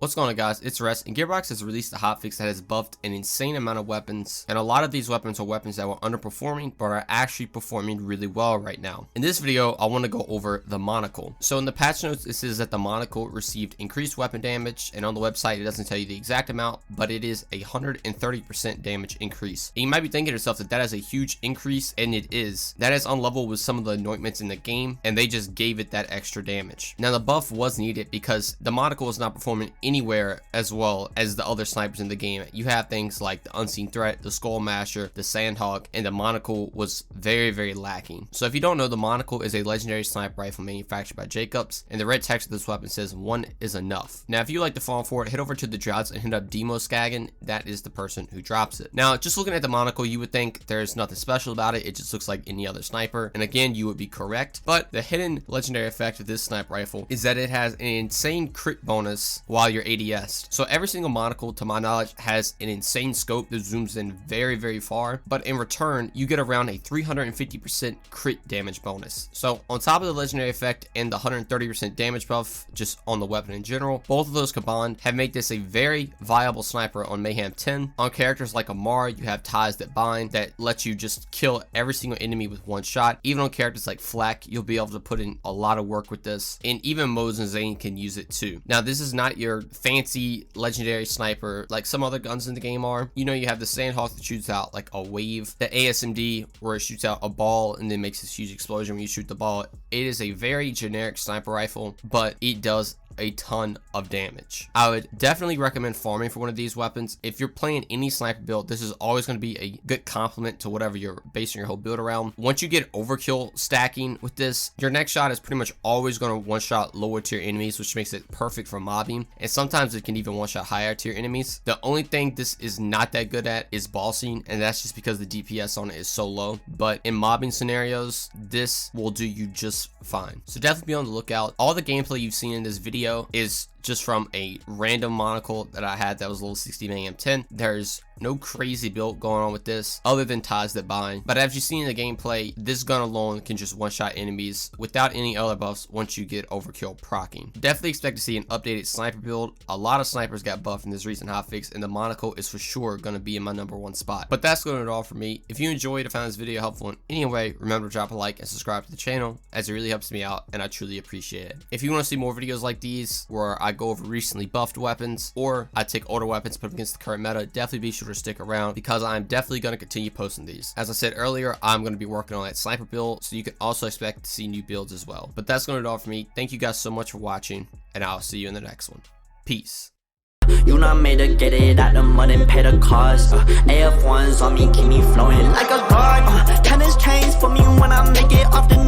What's going on, guys? It's Rest, and Gearbox has released a hotfix that has buffed an insane amount of weapons, and a lot of these weapons are weapons that were underperforming but are actually performing really well right now. In this video, I want to go over the Monocle. So in the patch notes, it says that the Monocle received increased weapon damage, and on the website it doesn't tell you the exact amount, but it is a 130% damage increase. And you might be thinking to yourself that that is a huge increase, and it is. That is on level with some of the anointments in the game, and they just gave it that extra damage. Now the buff was needed because the Monocle is not performing anywhere as well as the other snipers in the game. You have things like the Unseen Threat, the Skull Masher, the Sandhawk, and the Monocle was very lacking. So if you don't know, the Monocle is a legendary sniper rifle manufactured by Jacobs, and the red text of this weapon says "one is enough." Now if you like to fall for it, head over to the Droughts and hit up Demo Skagen. That is the person who drops it. Now just looking at the Monocle, you would think there's nothing special about it. It just looks like any other sniper, and again, you would be correct. But the hidden legendary effect of this sniper rifle is that it has an insane crit bonus while you're ADS. So every single Monocle, to my knowledge, has an insane scope that zooms in very far, but in return you get around a 350% crit damage bonus. So on top of the legendary effect and the 130% damage buff just on the weapon in general, both of those combined have made this a very viable sniper on Mayhem 10. On characters like Amara, you have Ties That Bind that lets you just kill every single enemy with one shot. Even on characters like Flak, you'll be able to put in a lot of work with this, and even Moz and Zane can use it too. Now this is not your fancy legendary sniper like some other guns in the game are. You know, you have the Sandhawk that shoots out like a wave, the ASMD where it shoots out a ball and then makes this huge explosion when you shoot the ball. It is a very generic sniper rifle, but it does a ton of damage. I would definitely recommend farming for one of these weapons. If you're playing any sniper build, this is always going to be a good complement to whatever you're basing your whole build around. Once you get overkill stacking with this, your next shot is pretty much always going to one-shot lower tier enemies, which makes it perfect for mobbing, and sometimes it can even one-shot higher tier enemies. The only thing this is not that good at is bossing, and that's just because the DPS on it is so low. But in mobbing scenarios, this will do you just fine. So definitely be on the lookout. All the gameplay you've seen in this video is just from a random Monocle that I had that was level 60 Mayhem 10. There's no crazy build going on with this other than Ties That Bind, but as you see in the gameplay, this gun alone can just one-shot enemies without any other buffs once you get overkill proccing. Definitely expect to see an updated sniper build. A lot of snipers got buffed in this recent hotfix, and the Monocle is for sure going to be in my #1 spot. But that's going to do it all for me. If you enjoyed or found this video helpful in any way, remember to drop a like and subscribe to the channel, as it really helps me out and I truly appreciate it. If you want to see more videos like these where I go over recently buffed weapons, or I take older weapons put against the current meta, definitely be sure to stick around because I'm definitely going to continue posting these. As I said earlier, I'm going to be working on that sniper build, so you can also expect to see new builds as well. But that's going to do it all for me. Thank you guys so much for watching, and I'll see you in the next one. Peace. You not made to get it out the mud and pay the cost. AF1s on me, keep me flowing like a guard. Tennis chains for me when I make it off the